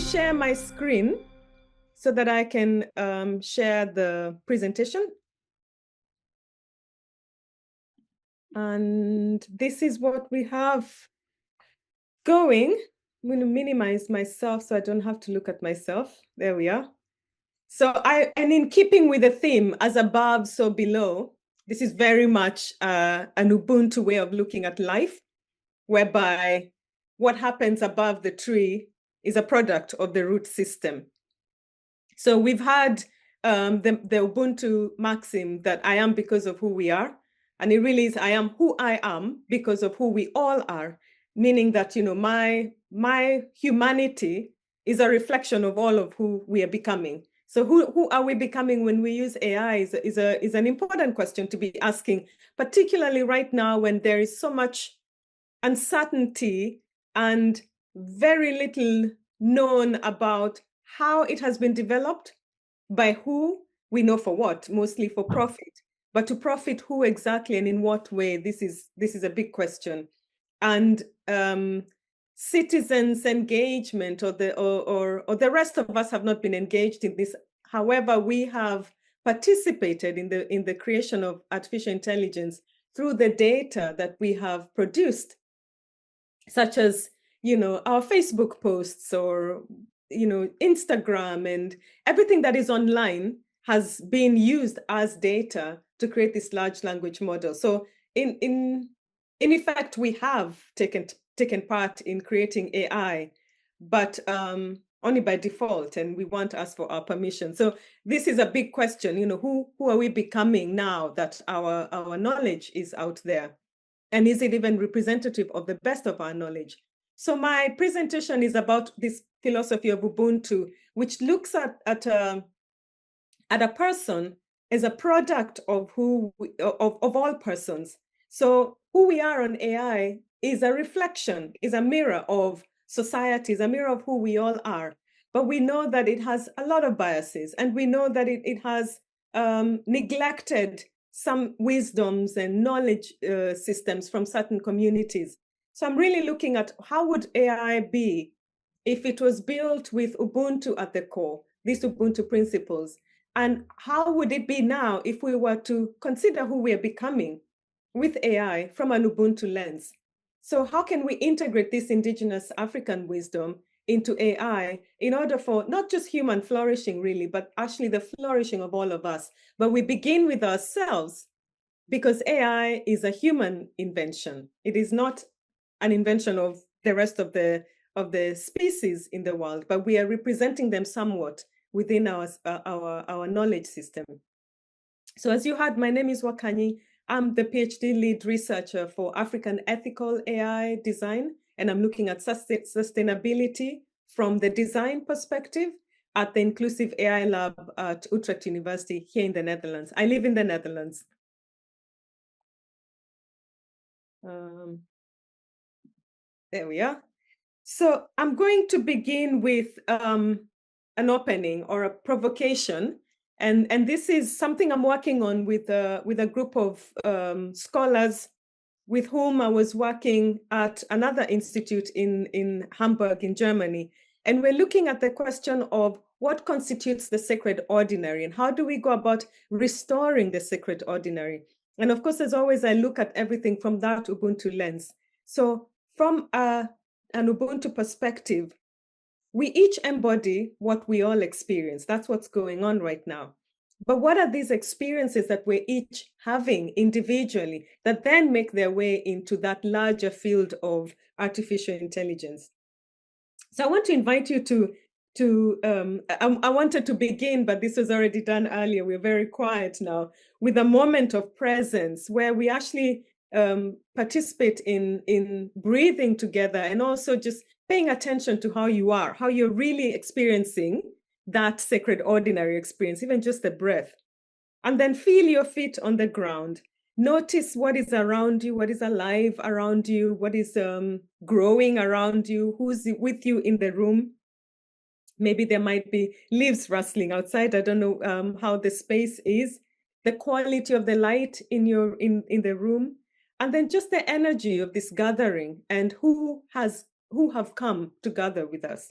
share my screen so that I can share the presentation. And this is what we have going. I'm going to minimize myself so I don't have to look at myself. There we are. So and in keeping with the theme, as above, so below, this is very much an Ubuntu way of looking at life, whereby what happens above the tree is a product of the root system. So we've had the Ubuntu maxim that I am because of who we are. And it really is, I am who I am because of who we all are, meaning that, you know, my humanity is a reflection of all of who we are becoming. So who are we becoming when we use AI is an important question to be asking, particularly right now when there is so much uncertainty and very little known about how it has been developed, by who, we know for what, mostly for profit. But to profit who exactly and in what way, this is a big question. And citizens' engagement or the rest of us have not been engaged in this. However, we have participated in the creation of artificial intelligence through the data that we have produced, such as, you know, our Facebook posts or, you know, Instagram, and everything that is online has been used as data to create this large language model. So in effect, we have taken part in creating AI, but only by default, and we want to ask for our permission. So this is a big question, you know, who are we becoming now that our knowledge is out there? And is it even representative of the best of our knowledge? So my presentation is about this philosophy of Ubuntu, which looks at a person as a product of of all persons. So who we are on AI is a reflection, is a mirror of society, is a mirror of who we all are. But we know that it has a lot of biases, and we know that it has neglected some wisdoms and knowledge systems from certain communities. So I'm really looking at how would AI be if it was built with Ubuntu at the core, these Ubuntu principles, and how would it be now if we were to consider who we are becoming with AI from an Ubuntu lens? So how can we integrate this indigenous African wisdom into AI in order for not just human flourishing, really, but actually the flourishing of all of us? But we begin with ourselves, because AI is a human invention. It is not an invention of the rest of the species in the world, but we are representing them somewhat within our knowledge system. So as you heard, my name is Wakanyi. I'm the PhD lead researcher for African ethical AI design, and I'm looking at sustainability from the design perspective at the Inclusive AI Lab at Utrecht University here in the Netherlands. I live in the Netherlands. There we are. So I'm going to begin with an opening or a provocation. And this is something I'm working on with a group of scholars with whom I was working at another institute in Hamburg in Germany. And we're looking at the question of what constitutes the sacred ordinary and how do we go about restoring the sacred ordinary. And of course, as always, I look at everything from that Ubuntu lens. So from an Ubuntu perspective, we each embody what we all experience. That's what's going on right now. But what are these experiences that we're each having individually that then make their way into that larger field of artificial intelligence? So I want to invite you I wanted to begin, but this was already done earlier. We're very quiet now, with a moment of presence where we actually participate in breathing together and also just paying attention to how you are, how you're really experiencing that sacred ordinary experience, even just the breath. And then feel your feet on the ground. Notice what is around you, what is alive around you, what is growing around you, who's with you in the room. Maybe there might be leaves rustling outside. I don't know how the space is, the quality of the light in the room, and then just the energy of this gathering and who have come to gather with us.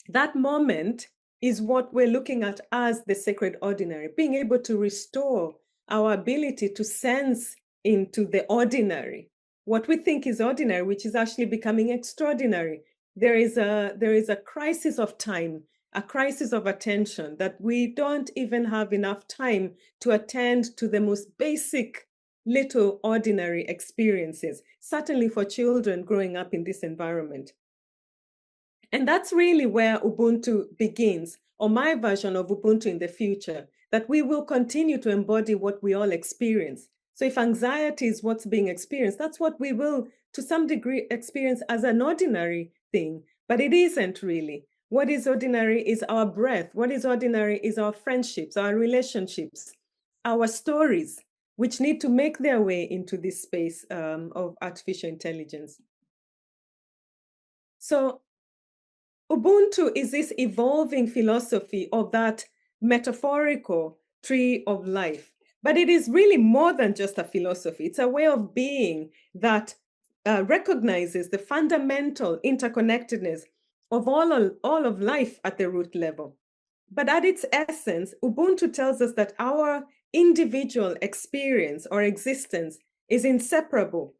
That moment is what we're looking at as the sacred ordinary, being able to restore our ability to sense into the ordinary, what we think is ordinary, which is actually becoming extraordinary. There is a crisis of time, a crisis of attention, that we don't even have enough time to attend to the most basic little ordinary experiences, certainly for children growing up in this environment. And that's really where Ubuntu begins, or my version of Ubuntu in the future, that we will continue to embody what we all experience. So if anxiety is what's being experienced, that's what we will, to some degree, experience as an ordinary thing, but it isn't really. What is ordinary is our breath. What is ordinary is our friendships, our relationships, our stories, which need to make their way into this space of artificial intelligence. So Ubuntu is this evolving philosophy of that metaphorical tree of life. But it is really more than just a philosophy. It's a way of being that recognizes the fundamental interconnectedness of all of life at the root level. But at its essence, Ubuntu tells us that our individual experience or existence is inseparable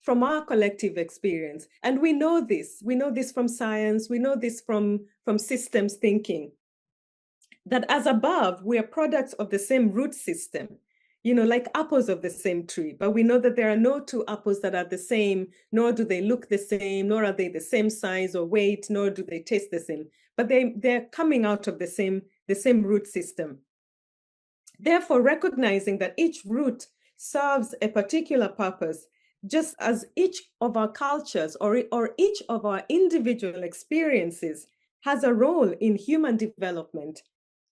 from our collective experience. And we know this. We know this from science. We know this from systems thinking, that as above, we are products of the same root system, like apples of the same tree. But we know that there are no two apples that are the same, nor do they look the same, nor are they the same size or weight, nor do they taste the same. But they're coming out of the same root system. Therefore, recognizing that each root serves a particular purpose, just as each of our cultures or each of our individual experiences has a role in human development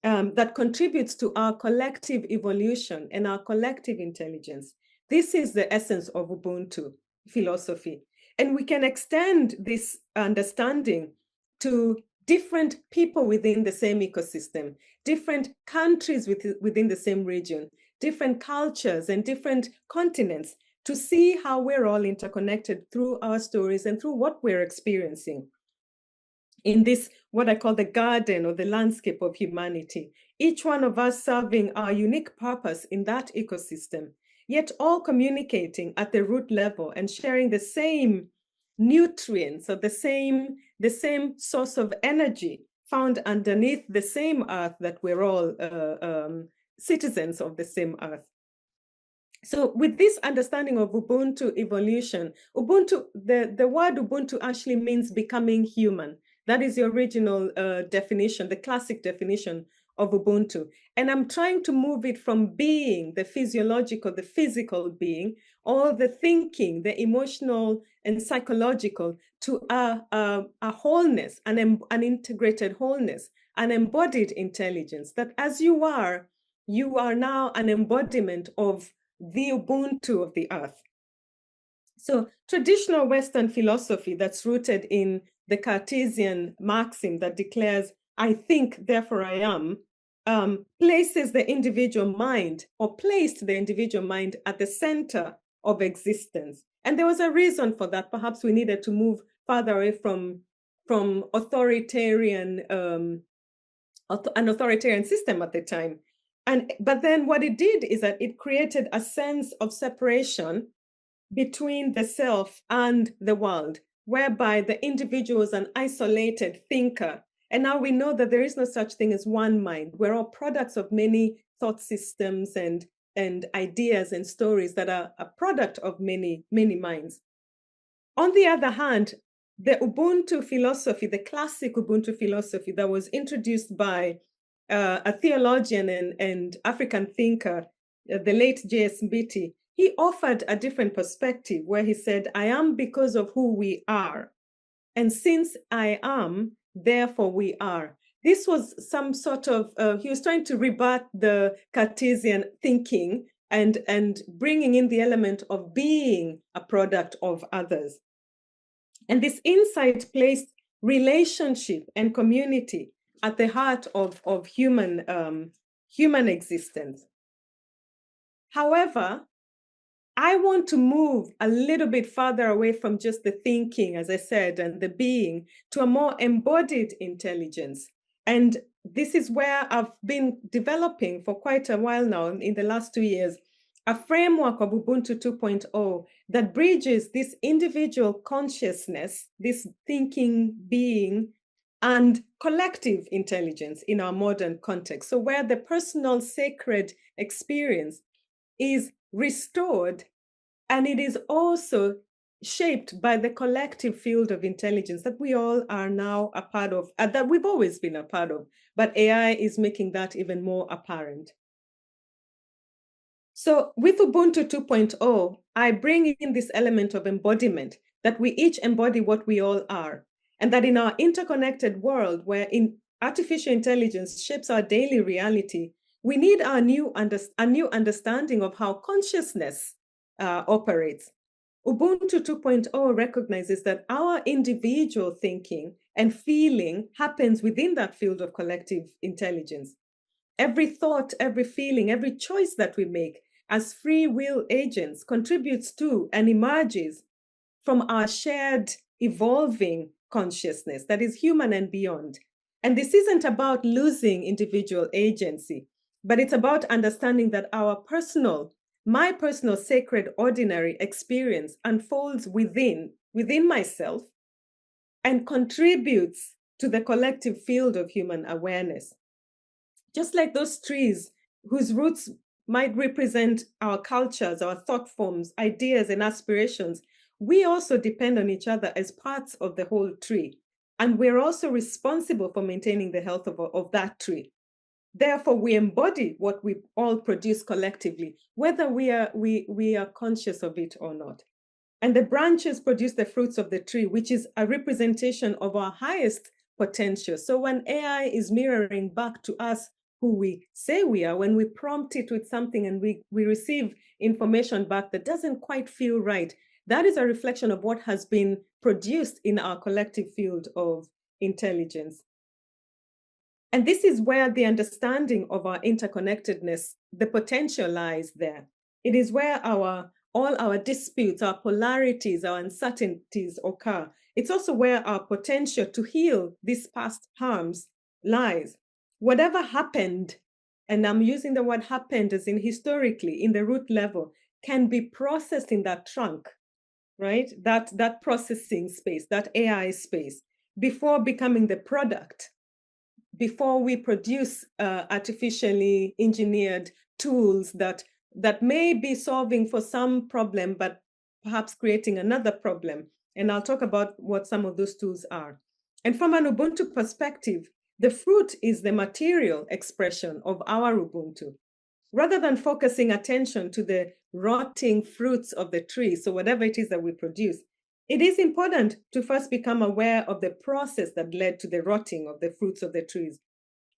that contributes to our collective evolution and our collective intelligence. This is the essence of Ubuntu philosophy. And we can extend this understanding to different people within the same ecosystem, different countries within the same region, different cultures and different continents, to see how we're all interconnected through our stories and through what we're experiencing in this, what I call the garden or the landscape of humanity, each one of us serving our unique purpose in that ecosystem, yet all communicating at the root level and sharing the same nutrients or the same source of energy found underneath the same earth, that we're all citizens of the same earth. So with this understanding of Ubuntu evolution, Ubuntu, the word Ubuntu actually means becoming human. That is the original definition, the classic definition of Ubuntu. And I'm trying to move it from being the physiological, the physical being, or the thinking, the emotional and psychological, to a wholeness, an integrated wholeness, an embodied intelligence, that as you are now an embodiment of the Ubuntu of the earth. So traditional Western philosophy that's rooted in the Cartesian maxim that declares, I think, therefore I am, places the individual mind, or placed the individual mind at the center of existence. And there was a reason for that. Perhaps we needed to move further away from authoritarian, an authoritarian system at the time. But then what it did is that it created a sense of separation between the self and the world, whereby the individual is an isolated thinker. And now we know that there is no such thing as one mind. We're all products of many thought systems and ideas and stories that are a product of many, many minds. On the other hand, the Ubuntu philosophy, the classic Ubuntu philosophy that was introduced by a theologian and African thinker, the late J.S. Mbiti, he offered a different perspective where he said, I am because of who we are. And since I am, therefore we are. This was some sort of, he was trying to rebut the Cartesian thinking and bringing in the element of being a product of others. And this insight placed relationship and community at the heart of human existence. However, I want to move a little bit farther away from just the thinking, as I said, and the being, to a more embodied intelligence. And this is where I've been developing for quite a while now, in the last 2 years, a framework of Ubuntu 2.0 that bridges this individual consciousness, this thinking being, and collective intelligence in our modern context. So where the personal sacred experience is restored, and it is also shaped by the collective field of intelligence that we all are now a part of, that we've always been a part of, but AI is making that even more apparent. So with Ubuntu 2.0, I bring in this element of embodiment, that we each embody what we all are, and that in our interconnected world where artificial intelligence shapes our daily reality, we need a new understanding of how consciousness operates. Ubuntu 2.0 recognizes that our individual thinking and feeling happens within that field of collective intelligence. Every thought, every feeling, every choice that we make as free will agents contributes to and emerges from our shared evolving consciousness that is human and beyond. And this isn't about losing individual agency, but it's about understanding that my personal sacred ordinary experience unfolds within myself and contributes to the collective field of human awareness. Just like those trees whose roots might represent our cultures, our thought forms, ideas, and aspirations, we also depend on each other as parts of the whole tree. And we're also responsible for maintaining the health of that tree. Therefore, we embody what we all produce collectively, whether we are conscious of it or not. And the branches produce the fruits of the tree, which is a representation of our highest potential. So when AI is mirroring back to us who we say we are, when we prompt it with something and we receive information back that doesn't quite feel right, that is a reflection of what has been produced in our collective field of intelligence. And this is where the understanding of our interconnectedness, the potential lies there. It is where all our disputes, our polarities, our uncertainties occur. It's also where our potential to heal these past harms lies. Whatever happened, and I'm using the word happened as in historically, in the root level, can be processed in that trunk, right? That processing space, that AI space, before becoming the product, before we produce artificially engineered tools that may be solving for some problem, but perhaps creating another problem. And I'll talk about what some of those tools are. And from an Ubuntu perspective, the fruit is the material expression of our Ubuntu. Rather than focusing attention to the rotting fruits of the tree, so whatever it is that we produce, it is important to first become aware of the process that led to the rotting of the fruits of the trees.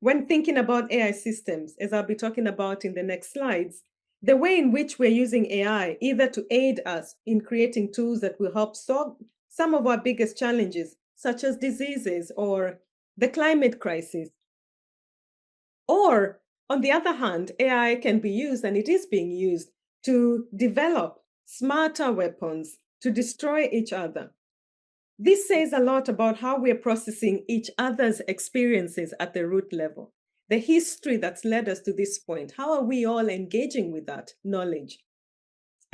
When thinking about AI systems, as I'll be talking about in the next slides, the way in which we're using AI either to aid us in creating tools that will help solve some of our biggest challenges, such as diseases or the climate crisis. Or, on the other hand, AI can be used, and it is being used, to develop smarter weapons to destroy each other. This says a lot about how we're processing each other's experiences at the root level, the history that's led us to this point. How are we all engaging with that knowledge?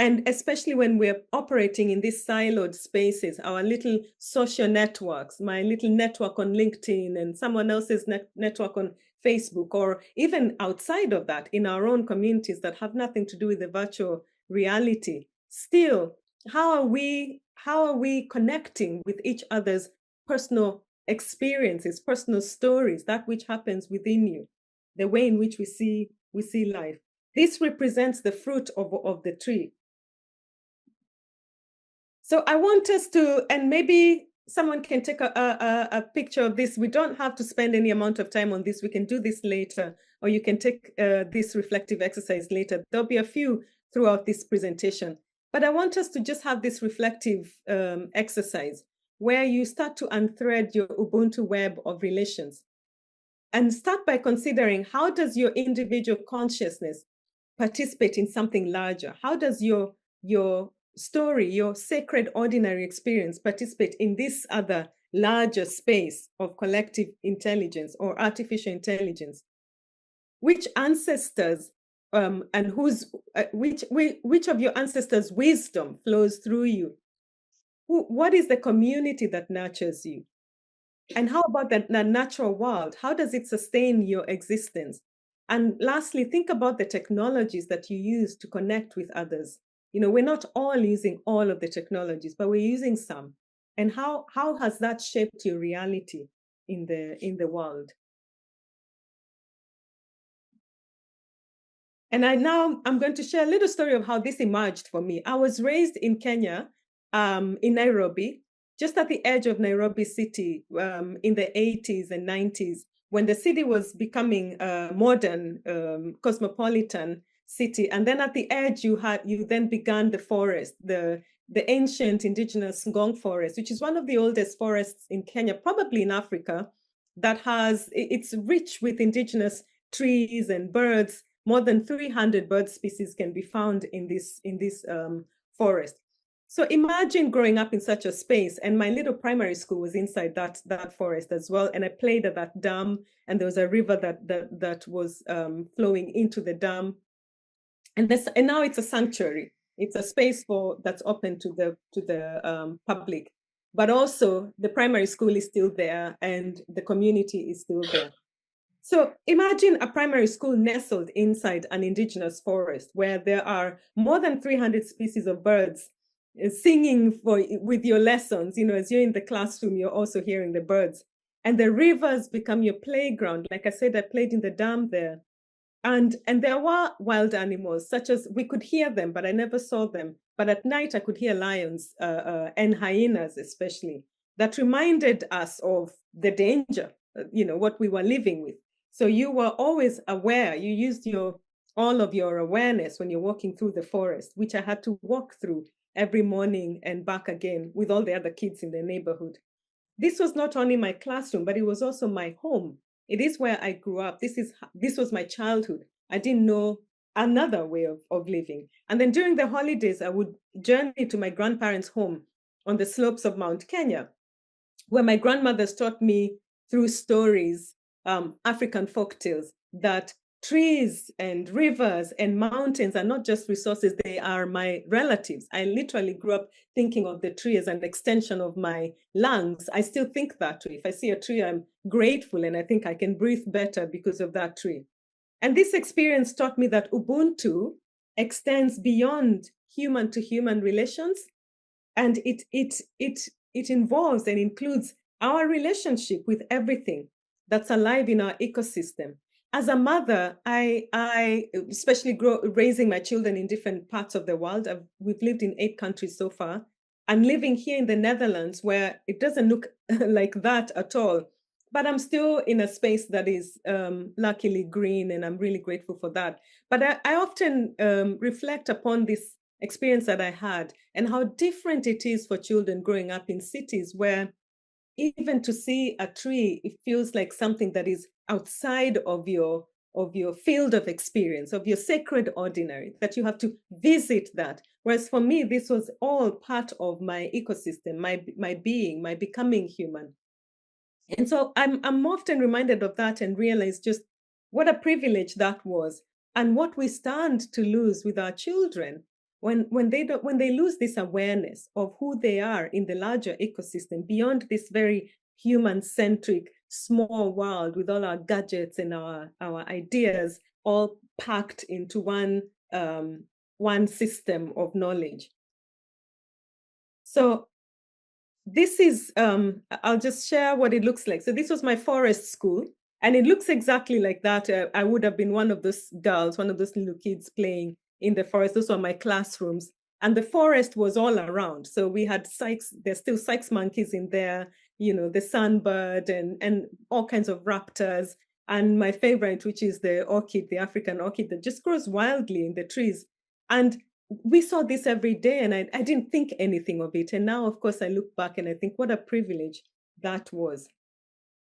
And especially when we're operating in these siloed spaces, our little social networks, my little network on LinkedIn and someone else's network on Facebook, or even outside of that, in our own communities that have nothing to do with the virtual reality. Still, how are we connecting with each other's personal experiences, personal stories, that which happens within you, the way in which we see life? This represents the fruit of the tree. So I want us to, and maybe someone can take a picture of this. We don't have to spend any amount of time on this. We can do this later, or you can take this reflective exercise later. There'll be a few throughout this presentation. But I want us to just have this reflective exercise where you start to unthread your Ubuntu web of relations. And start by considering, how does your individual consciousness participate in something larger? How does your your story, your sacred ordinary experience, participate in this other larger space of collective intelligence or artificial intelligence, which ancestors and which of your ancestors' wisdom flows through you? What is the community that nurtures you? And how about the natural world? How does it sustain your existence? And lastly, think about the technologies that you use to connect with others. We're not all using all of the technologies, but we're using some. And how has that shaped your reality in the world? And I'm going to share a little story of how this emerged for me. I was raised in Kenya, in Nairobi, just at the edge of Nairobi city, in the 80s and 90s, when the city was becoming a modern, cosmopolitan city. And then at the edge, you then began the forest, the ancient indigenous Ngong forest, which is one of the oldest forests in Kenya, probably in Africa, it's rich with indigenous trees and birds. More than 300 bird species can be found in this forest. So imagine growing up in such a space, and my little primary school was inside that forest as well. And I played at that dam, and there was a river that was flowing into the dam. And now it's a sanctuary. It's a space that's open to the public, but also the primary school is still there, and the community is still there. So imagine a primary school nestled inside an indigenous forest where there are more than 300 species of birds singing with your lessons. As you're in the classroom, you're also hearing the birds. And the rivers become your playground. Like I said, I played in the dam there. And there were wild animals, such as we could hear them, but I never saw them. But at night, I could hear lions and hyenas, especially, that reminded us of the danger, what we were living with. So you were always aware. You used all of your awareness when you're walking through the forest, which I had to walk through every morning and back again with all the other kids in the neighborhood. This was not only my classroom, but it was also my home. It is where I grew up. This was my childhood. I didn't know another way of living. And then during the holidays, I would journey to my grandparents' home on the slopes of Mount Kenya, where my grandmothers taught me through stories, African folktales, that trees and rivers and mountains are not just resources, they are my relatives. I literally grew up thinking of the tree as an extension of my lungs. I still think that way. If I see a tree, I'm grateful, and I think I can breathe better because of that tree. And this experience taught me that Ubuntu extends beyond human to human relations, and it involves and includes our relationship with everything that's alive in our ecosystem. As a mother, I especially raising my children in different parts of the world. We've lived in 8 countries so far. I'm living here in the Netherlands, where it doesn't look like that at all. But I'm still in a space that is luckily green, and I'm really grateful for that. But I often reflect upon this experience that I had and how different it is for children growing up in cities, where even to see a tree, it feels like something that is outside of your field of experience, of your sacred ordinary, that you have to visit that. Whereas for me, this was all part of my ecosystem, my being, my becoming human. And so I'm often reminded of that and realize just what a privilege that was, and what we stand to lose with our children when they lose this awareness of who they are in the larger ecosystem, beyond this very human-centric small world with all our gadgets and our ideas all packed into one system of knowledge. So this is, I'll just share what it looks like. So this was my forest school, and it looks exactly like that. I would have been one of those girls, one of those little kids playing in the forest. Those were my classrooms. And the forest was all around. So we had there's still Sykes monkeys in there, the sunbird and all kinds of raptors. And my favorite, which is the orchid, the African orchid that just grows wildly in the trees. And we saw this every day, and I didn't think anything of it. And now, of course, I look back and I think what a privilege that was.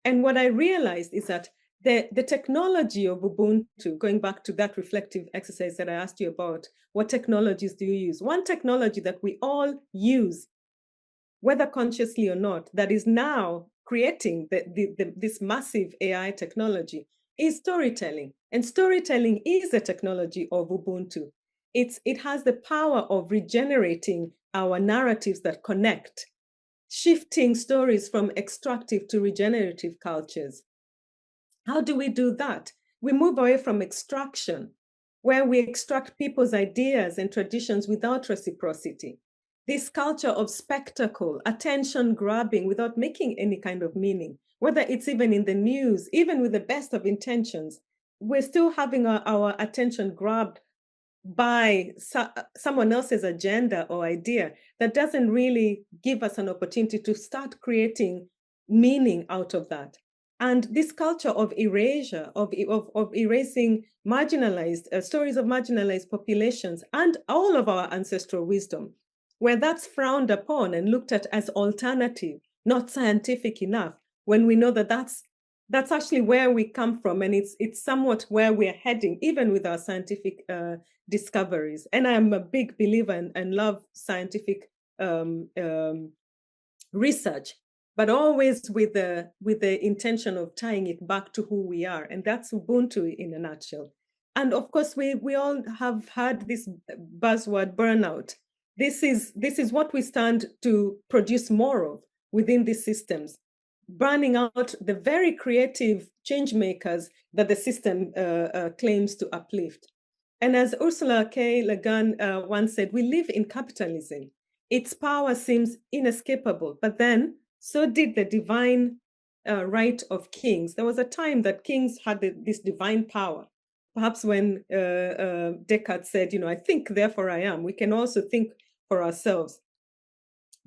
And what I realized is that The technology of Ubuntu, going back to that reflective exercise that I asked you about, what technologies do you use? One technology that we all use, whether consciously or not, that is now creating this massive AI technology is storytelling. And storytelling is a technology of Ubuntu. It has the power of regenerating our narratives that connect, shifting stories from extractive to regenerative cultures. How do we do that? We move away from extraction, where we extract people's ideas and traditions without reciprocity. This culture of spectacle, attention grabbing without making any kind of meaning, whether it's even in the news, even with the best of intentions, we're still having our attention grabbed by someone else's agenda or idea that doesn't really give us an opportunity to start creating meaning out of that. And this culture of erasure, of erasing marginalized stories of marginalized populations and all of our ancestral wisdom, where that's frowned upon and looked at as alternative, not scientific enough, when we know that that's actually where we come from, and it's somewhat where we're heading, even with our scientific discoveries. And I'm a big believer and love scientific research, but always with the intention of tying it back to who we are, and that's Ubuntu in a nutshell. And of course, we all have heard this buzzword burnout. This is what we stand to produce more of within these systems, burning out the very creative change makers that the system claims to uplift. And as Ursula K. Le Guin once said, we live in capitalism. Its power seems inescapable, but then so did the divine right of kings. There was a time that kings had this divine power. Perhaps when Descartes said, I think, therefore I am, we can also think for ourselves.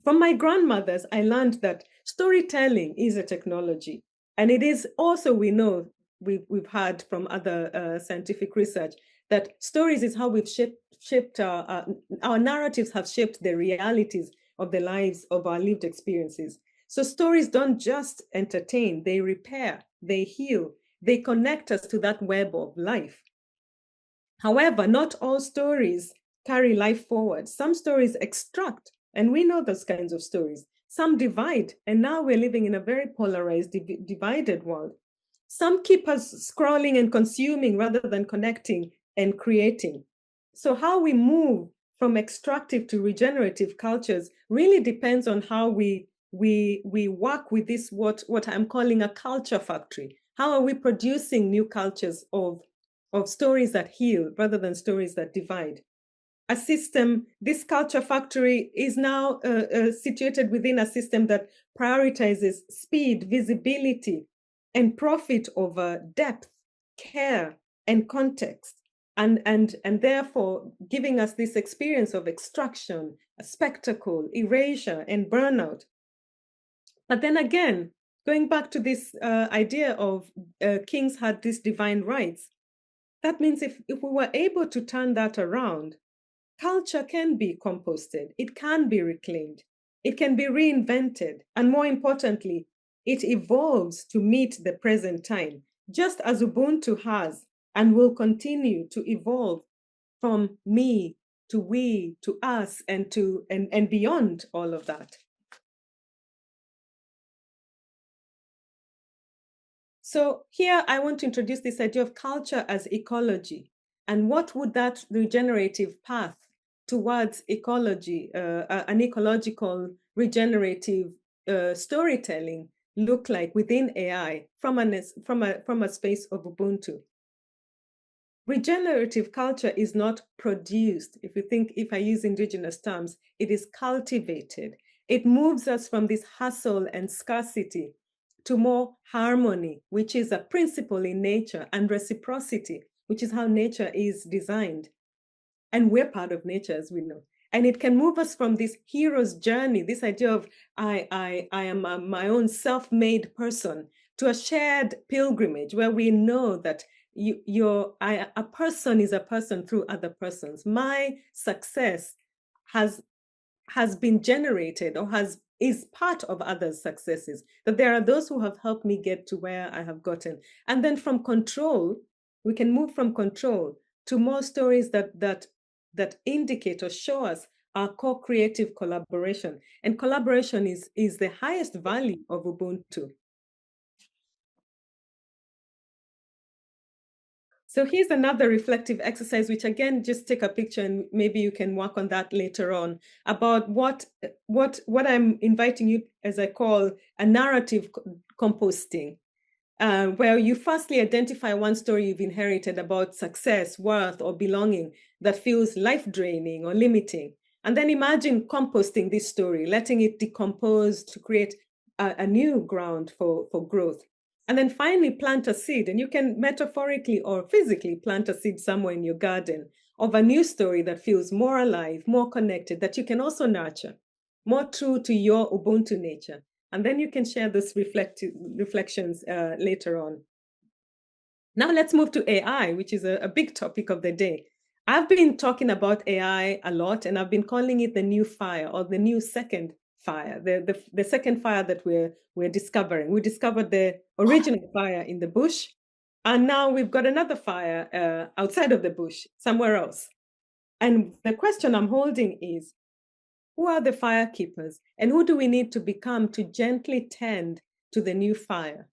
From my grandmothers, I learned that storytelling is a technology. And it is also, we know, we've heard from other scientific research, that stories is how we've shaped our narratives have shaped the realities of the lives of our lived experiences. So stories don't just entertain, they repair, they heal, they connect us to that web of life. However, not all stories carry life forward. Some stories extract, and we know those kinds of stories. Some divide, and now we're living in a very polarized, divided world. Some keep us scrolling and consuming rather than connecting and creating. So how we move from extractive to regenerative cultures really depends on how we work with this, what I'm calling a culture factory. How are we producing new cultures of stories that heal rather than stories that divide? A system, this culture factory is now situated within a system that prioritizes speed, visibility, and profit over depth, care, and context. And therefore giving us this experience of extraction, a spectacle, erasure, and burnout. But then again, going back to this idea of kings had these divine rights, that means if we were able to turn that around, culture can be composted, it can be reclaimed, it can be reinvented, and more importantly, it evolves to meet the present time, just as Ubuntu has and will continue to evolve from me to we to us and beyond all of that. So here I want to introduce this idea of culture as ecology, and what would that regenerative path towards ecology, an ecological regenerative storytelling look like within AI from a space of Ubuntu. Regenerative culture is not produced. If I use indigenous terms, it is cultivated. It moves us from this hustle and scarcity to more harmony, which is a principle in nature, and reciprocity, which is how nature is designed. And we're part of nature, as we know. And it can move us from this hero's journey, this idea of I am my own self-made person, to a shared pilgrimage where we know that a person is a person through other persons. My success has has been generated or is part of others' successes. That there are those who have helped me get to where I have gotten. And then from control, we can move from control to more stories that indicate or show us our co-creative collaboration. And collaboration is the highest value of Ubuntu. So here's another reflective exercise, which again, just take a picture and maybe you can work on that later on, about what I'm inviting you, as I call, a narrative composting, where you firstly identify one story you've inherited about success, worth, or belonging that feels life-draining or limiting. And then imagine composting this story, letting it decompose to create a new ground for growth. And then finally plant a seed, and you can metaphorically or physically plant a seed somewhere in your garden of a new story that feels more alive, more connected, that you can also nurture, more true to your Ubuntu nature. And then you can share those reflections later on. Now let's move to AI, which is a big topic of the day. I've been talking about AI a lot, and I've been calling it the new fire, or the new second fire, the second fire that we're discovering. We discovered the original fire in the bush, and now we've got another fire outside of the bush, somewhere else. And the question I'm holding is, who are the fire keepers, and who do we need to become to gently tend to the new fire?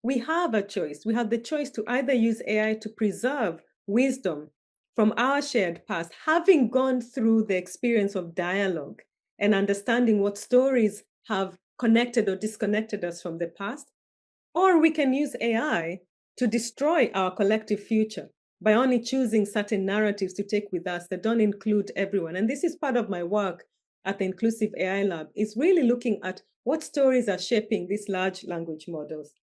We have a choice. We have the choice to either use AI to preserve wisdom from our shared past, having gone through the experience of dialogue and understanding what stories have connected or disconnected us from the past, or we can use AI to destroy our collective future by only choosing certain narratives to take with us that don't include everyone. And this is part of my work at the Inclusive AI Lab, is really looking at what stories are shaping these large language models.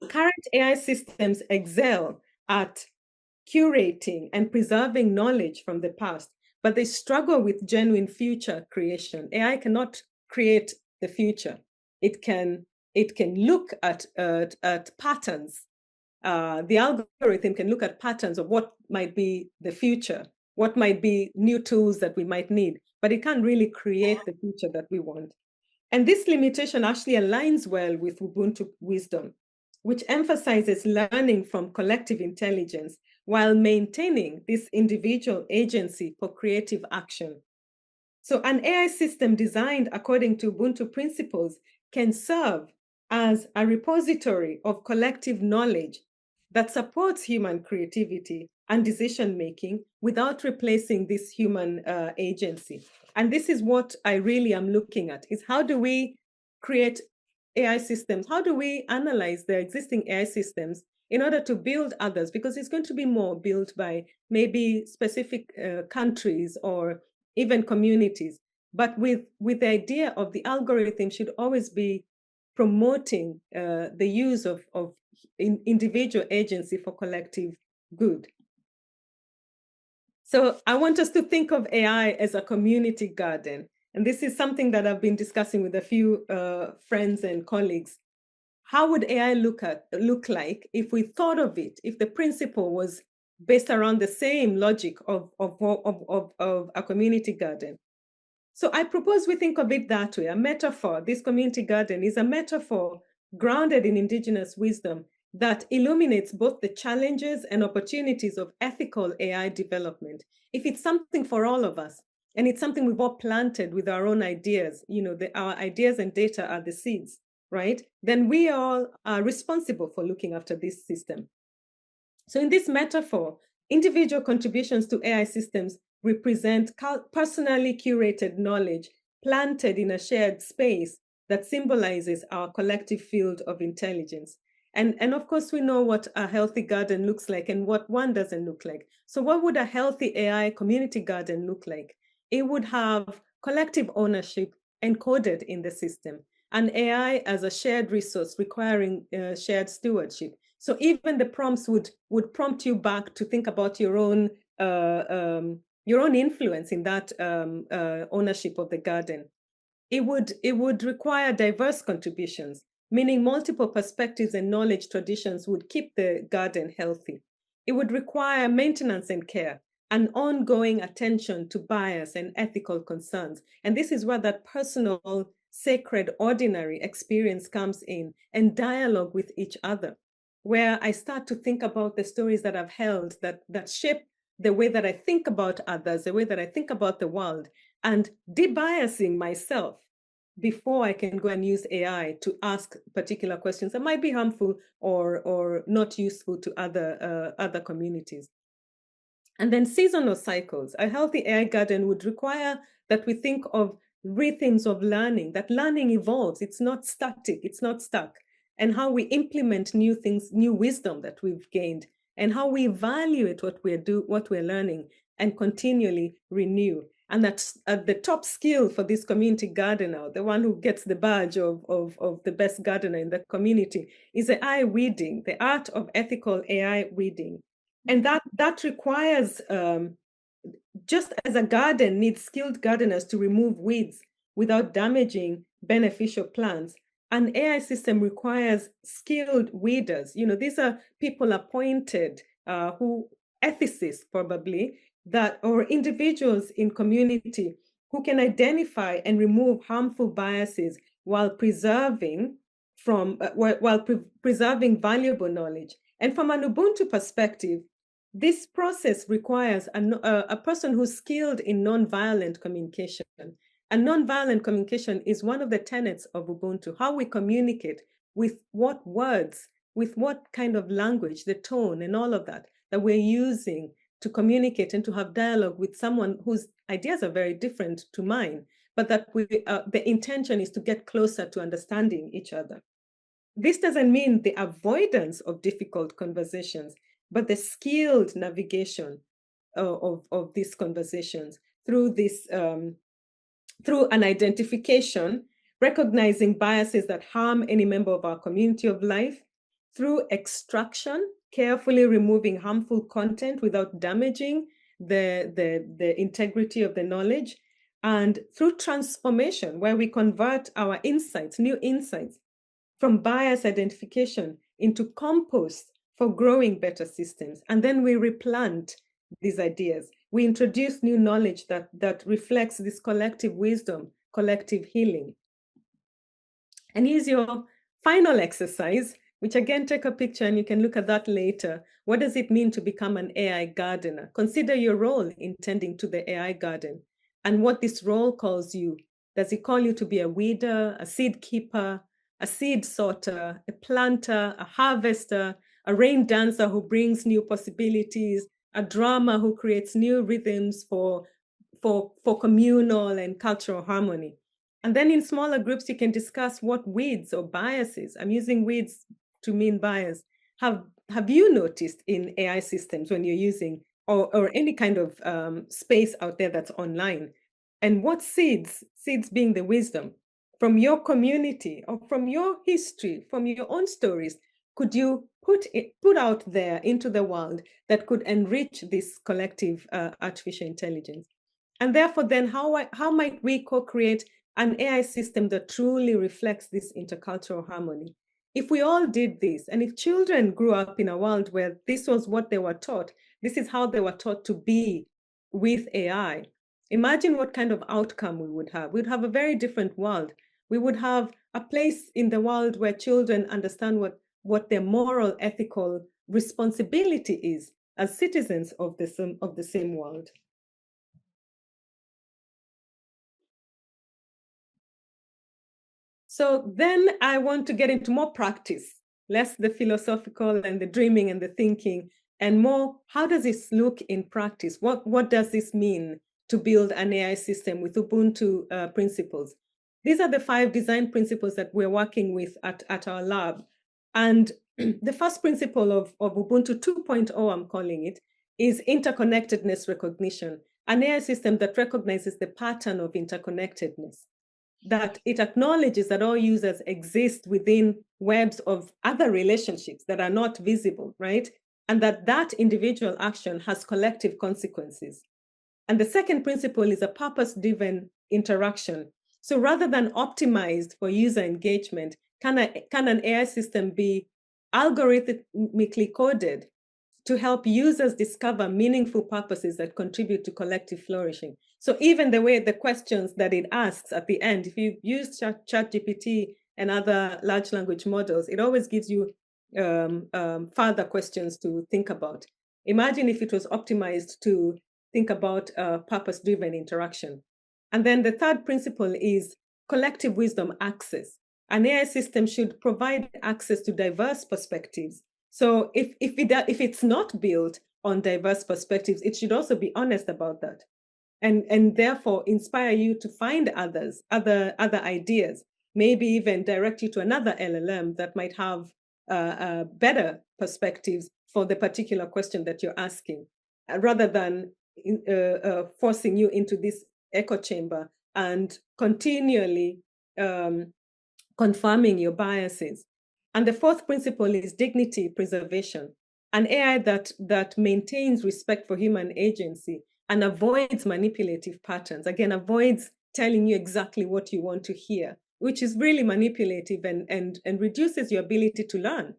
Current AI systems excel at curating and preserving knowledge from the past, but they struggle with genuine future creation. AI cannot create the future. It can look at patterns. The algorithm can look at patterns of what might be the future, what might be new tools that we might need, but it can't really create the future that we want. And this limitation actually aligns well with Ubuntu Wisdom, which emphasizes learning from collective intelligence while maintaining this individual agency for creative action. So an AI system designed according to Ubuntu principles can serve as a repository of collective knowledge that supports human creativity and decision-making without replacing this human agency. And this is what I really am looking at, is how do we create AI systems? How do we analyze the existing AI systems in order to build others? Because it's going to be more built by maybe specific countries or even communities. But with the idea of the algorithm should always be promoting the use of individual agency for collective good. So I want us to think of AI as a community garden. And this is something that I've been discussing with a few friends and colleagues. How would AI look like if we thought of it, if the principle was based around the same logic of a community garden? So I propose we think of it that way, a metaphor. This community garden is a metaphor grounded in indigenous wisdom that illuminates both the challenges and opportunities of ethical AI development. If it's something for all of us, and it's something we've all planted with our own ideas, our ideas and data are the seeds, right? Then we all are responsible for looking after this system. So in this metaphor, individual contributions to AI systems represent personally curated knowledge planted in a shared space that symbolizes our collective field of intelligence. And of course, we know what a healthy garden looks like and what one doesn't look like. So what would a healthy AI community garden look like? It would have collective ownership encoded in the system, and AI as a shared resource requiring shared stewardship. So even the prompts would prompt you back to think about your own influence in that ownership of the garden. It would require diverse contributions, meaning multiple perspectives and knowledge traditions would keep the garden healthy. It would require maintenance and care, an ongoing attention to bias and ethical concerns. And this is where that personal, sacred, ordinary experience comes in, and dialogue with each other, where I start to think about the stories that I've held that shape the way that I think about others, the way that I think about the world, and debiasing myself before I can go and use AI to ask particular questions that might be harmful or not useful to other communities. And then seasonal cycles. A healthy AI garden would require that we think of rhythms of learning, that learning evolves. It's not static, it's not stuck. And how we implement new things, new wisdom that we've gained, and how we evaluate what we're learning and continually renew. And that's the top skill for this community gardener, the one who gets the badge of the best gardener in the community, is AI weeding, the art of ethical AI weeding. And that requires, just as a garden needs skilled gardeners to remove weeds without damaging beneficial plants, an AI system requires skilled weeders. These are people appointed, ethicists probably, or individuals in community who can identify and remove harmful biases while preserving preserving valuable knowledge. And from an Ubuntu perspective, this process requires a person who's skilled in nonviolent communication. And nonviolent communication is one of the tenets of Ubuntu, how we communicate, with what words, with what kind of language, the tone and all of that we're using to communicate and to have dialogue with someone whose ideas are very different to mine, but that the intention is to get closer to understanding each other. This doesn't mean the avoidance of difficult conversations, but the skilled navigation of these conversations through through an identification, recognizing biases that harm any member of our community of life, through extraction, carefully removing harmful content without damaging the integrity of the knowledge, and through transformation, where we convert our insights, new insights, from bias identification into compost for growing better systems. And then we replant these ideas. We introduce new knowledge that reflects this collective wisdom, collective healing. And here's your final exercise, which again, take a picture and you can look at that later. What does it mean to become an AI gardener? Consider your role in tending to the AI garden and what this role calls you. Does it call you to be a weeder, a seed keeper, a seed sorter, a planter, a harvester, a rain dancer who brings new possibilities, a drummer who creates new rhythms for communal and cultural harmony? And then in smaller groups, you can discuss what weeds or biases, I'm using weeds to mean bias, have you noticed in AI systems when you're using, or any kind of space out there that's online? And what seeds being the wisdom from your community or from your history, from your own stories, could you put out there into the world that could enrich this collective artificial intelligence? And therefore, then how might we co-create an AI system that truly reflects this intercultural harmony? If we all did this, and if children grew up in a world where this was what they were taught, this is how they were taught to be with AI, imagine what kind of outcome we would have. We'd have a very different world. We would have a place in the world where children understand what their moral, ethical responsibility is as citizens of the same world. So then I want to get into more practice, less the philosophical and the dreaming and the thinking, and more, how does this look in practice? What does this mean to build an AI system with Ubuntu principles? These are the 5 design principles that we're working with at our lab. And the first principle of Ubuntu 2.0, I'm calling it, is interconnectedness recognition, an AI system that recognizes the pattern of interconnectedness, that it acknowledges that all users exist within webs of other relationships that are not visible, right? And that individual action has collective consequences. And the second principle is a purpose-driven interaction. So rather than optimized for user engagement, can an AI system be algorithmically coded to help users discover meaningful purposes that contribute to collective flourishing. So even the way the questions that it asks at the end, if you use ChatGPT and other large language models, it always gives you further questions to think about. Imagine if it was optimized to think about purpose-driven interaction. And then the third principle is collective wisdom access. An AI system should provide access to diverse perspectives. So if it's not built on diverse perspectives, it should also be honest about that, and therefore inspire you to find other ideas, maybe even direct you to another LLM that might have better perspectives for the particular question that you're asking, rather than forcing you into this echo chamber and continually confirming your biases. And the fourth principle is dignity preservation. An AI that maintains respect for human agency and avoids manipulative patterns, again, avoids telling you exactly what you want to hear, which is really manipulative and reduces your ability to learn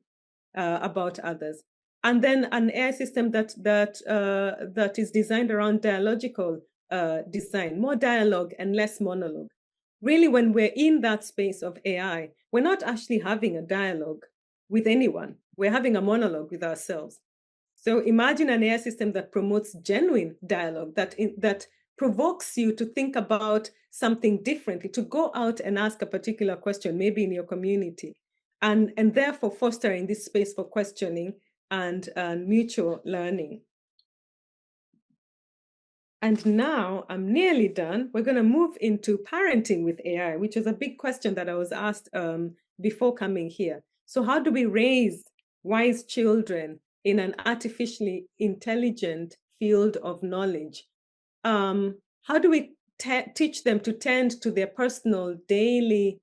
about others. And then an AI system that is designed around dialogical design, more dialogue and less monologue. Really, when we're in that space of AI, we're not actually having a dialogue with anyone. We're having a monologue with ourselves. So imagine an AI system that promotes genuine dialogue, that provokes you to think about something differently, to go out and ask a particular question, maybe in your community, and therefore fostering this space for questioning and mutual learning. And now I'm nearly done. We're going to move into parenting with AI, which is a big question that I was asked before coming here. So how do we raise wise children in an artificially intelligent field of knowledge? How do we teach them to tend to their personal, daily,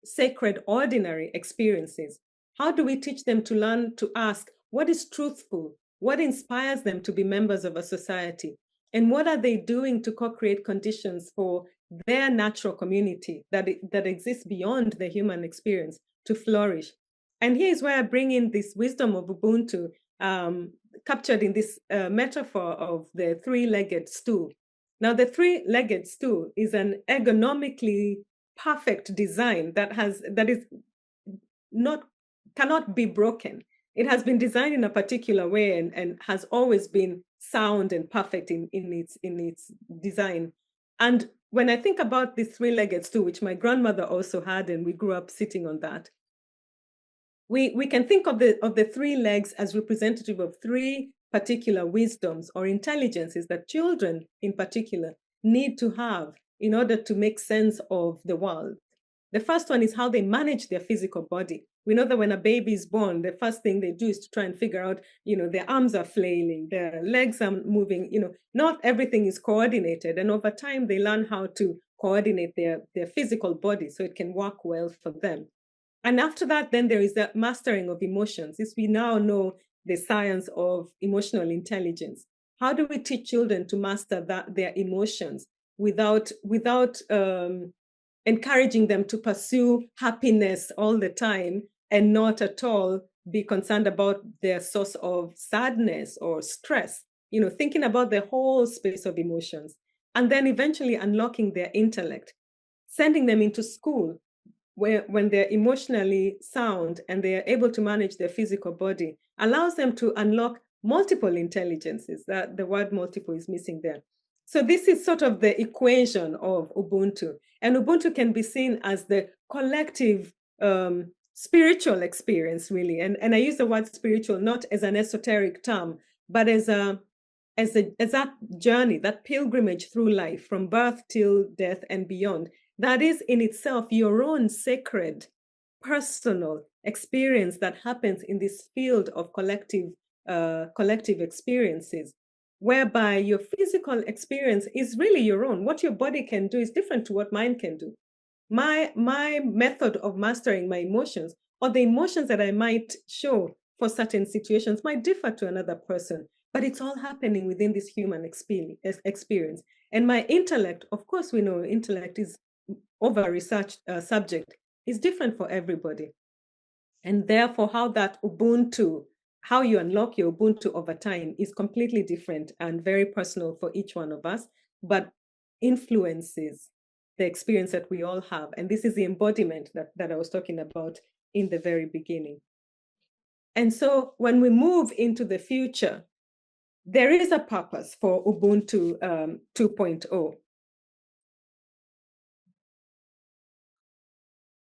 sacred, ordinary experiences? How do we teach them to learn to ask what is truthful? What inspires them to be members of a society? And what are they doing to co-create conditions for their natural community that exists beyond the human experience to flourish? And here's where I bring in this wisdom of Ubuntu, captured in this metaphor of the three-legged stool. Now, the three-legged stool is an ergonomically perfect design that cannot be broken. It has been designed in a particular way and has always been sound and perfect in its design. And when I think about this three-legged stool, which my grandmother also had, and we grew up sitting on that, we can think of the three legs as representative of three particular wisdoms or intelligences that children in particular need to have in order to make sense of the world. The first one is how they manage their physical body. We know that when a baby is born, the first thing they do is to try and figure out, their arms are flailing, their legs are moving, not everything is coordinated. And over time, they learn how to coordinate their physical body so it can work well for them. And after that, then there is the mastering of emotions. Since we now know the science of emotional intelligence, how do we teach children to master their emotions without encouraging them to pursue happiness all the time and not at all be concerned about their source of sadness or stress, thinking about the whole space of emotions, and then eventually unlocking their intellect, sending them into school when they're emotionally sound and they are able to manage their physical body, allows them to unlock multiple intelligences. That the word multiple is missing there. So this is sort of the equation of Ubuntu. And Ubuntu can be seen as the collective spiritual experience, really. And I use the word spiritual not as an esoteric term, but as that journey, that pilgrimage through life from birth till death and beyond. That is in itself your own sacred, personal experience that happens in this field of collective experiences, whereby your physical experience is really your own. What your body can do is different to what mine can do. My method of mastering my emotions, or the emotions that I might show for certain situations, might differ to another person, but it's all happening within this human experience. And my intellect, of course, we know intellect is over-researched subject, is different for everybody. And therefore, how that Ubuntu how you unlock your Ubuntu over time is completely different and very personal for each one of us, but influences the experience that we all have. And this is the embodiment that I was talking about in the very beginning. And so when we move into the future, there is a purpose for Ubuntu 2.0.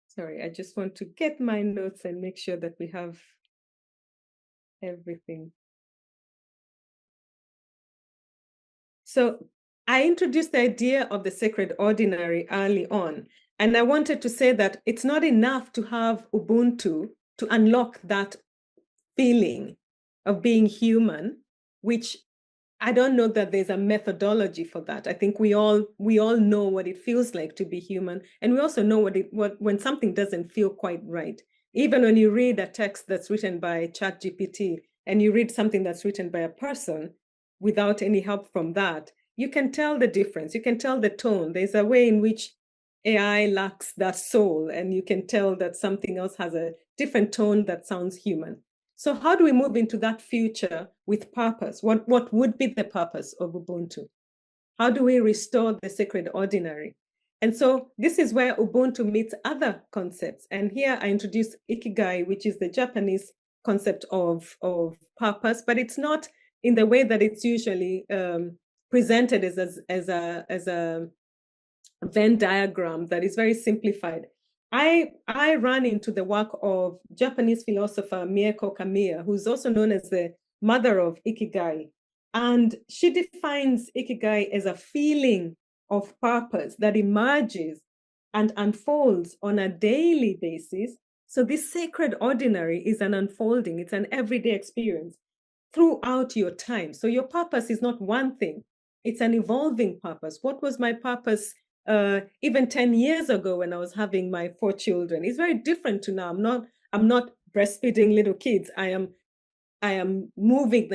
Sorry, I just want to get my notes and make sure that we have everything. So I introduced the idea of the sacred ordinary early on, and I wanted to say that it's not enough to have Ubuntu to unlock that feeling of being human, which I don't know that there's a methodology for that. I think we all know what it feels like to be human, and we also know what when something doesn't feel quite right. Even when you read a text that's written by ChatGPT and you read something that's written by a person without any help from that, you can tell the difference. You can tell the tone. There's a way in which AI lacks that soul, and you can tell that something else has a different tone that sounds human. So how do we move into that future with purpose? What would be the purpose of Ubuntu? How do we restore the sacred ordinary? And so this is where Ubuntu meets other concepts. And here I introduce Ikigai, which is the Japanese concept of purpose, but it's not in the way that it's usually presented as a Venn diagram that is very simplified. I ran into the work of Japanese philosopher Mieko Kamiya, who's also known as the mother of Ikigai. And she defines Ikigai as a feeling of purpose that emerges and unfolds on a daily basis. So this sacred ordinary is an unfolding, it's an everyday experience throughout your time. So your purpose is not one thing, it's an evolving purpose. What was my purpose even 10 years ago when I was having my 4 children? It's very different to now. I'm not breastfeeding little kids. I am moving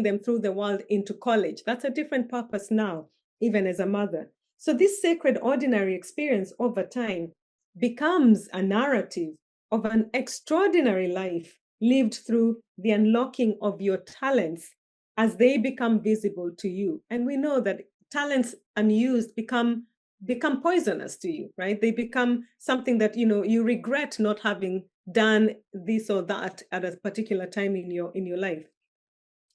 them through the world into college. That's a different purpose now, even as a mother. So this sacred ordinary experience over time becomes a narrative of an extraordinary life lived through the unlocking of your talents as they become visible to you. And we know that talents unused become poisonous to you, right? They become something that you regret not having done this or that at a particular time in your life.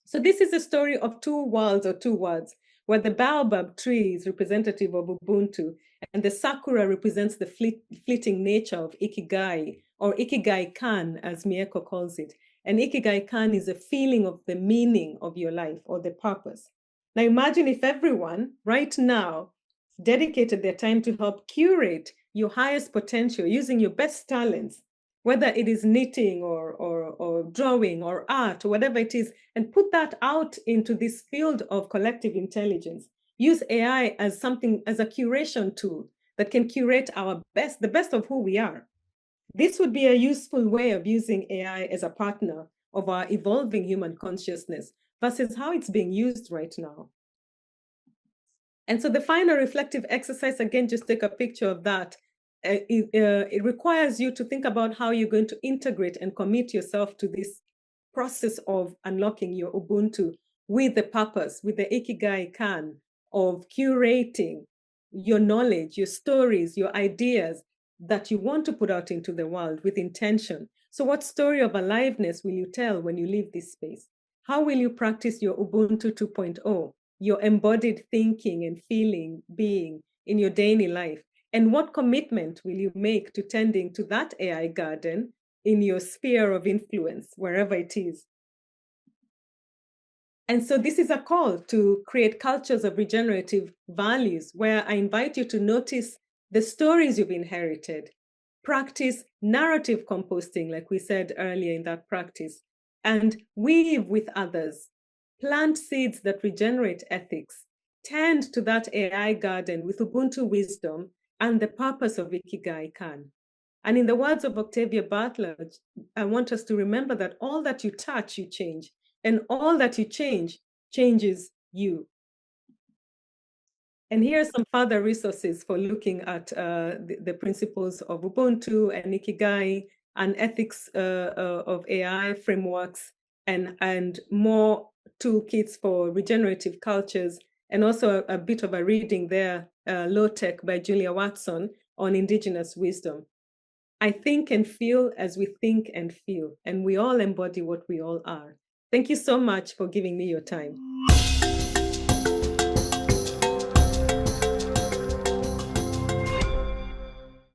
So this is a story of two worlds or two words, where the baobab tree is representative of Ubuntu, and the sakura represents the fleeting nature of Ikigai, or Ikigai kan, as Mieko calls it. And Ikigai kan is a feeling of the meaning of your life or the purpose. Now imagine if everyone right now dedicated their time to help curate your highest potential using your best talents, whether it is knitting or drawing or art or whatever it is, and put that out into this field of collective intelligence. Use AI as a curation tool that can curate the best of who we are. This would be a useful way of using AI as a partner of our evolving human consciousness versus how it's being used right now. And so the final reflective exercise, again, just take a picture of that. It requires you to think about how you're going to integrate and commit yourself to this process of unlocking your Ubuntu with the purpose, with the Ikigai kan of curating your knowledge, your stories, your ideas that you want to put out into the world with intention. So what story of aliveness will you tell when you leave this space? How will you practice your Ubuntu 2.0? Your embodied thinking and feeling, being in your daily life? And what commitment will you make to tending to that AI garden in your sphere of influence, wherever it is? And so this is a call to create cultures of regenerative values, where I invite you to notice the stories you've inherited, practice narrative composting, like we said earlier in that practice, and weave with others. Plant seeds that regenerate ethics. Tend to that AI garden with Ubuntu wisdom and the purpose of Ikigai kan. And in the words of Octavia Butler, I want us to remember that all that you touch, you change. And all that you change, changes you. And here are some further resources for looking at the principles of Ubuntu and Ikigai and ethics of AI frameworks. and more toolkits for regenerative cultures, and also a bit of a reading there, Low Tech by Julia Watson on indigenous wisdom. I think and feel as we think and feel, and we all embody what we all are. Thank you so much for giving me your time.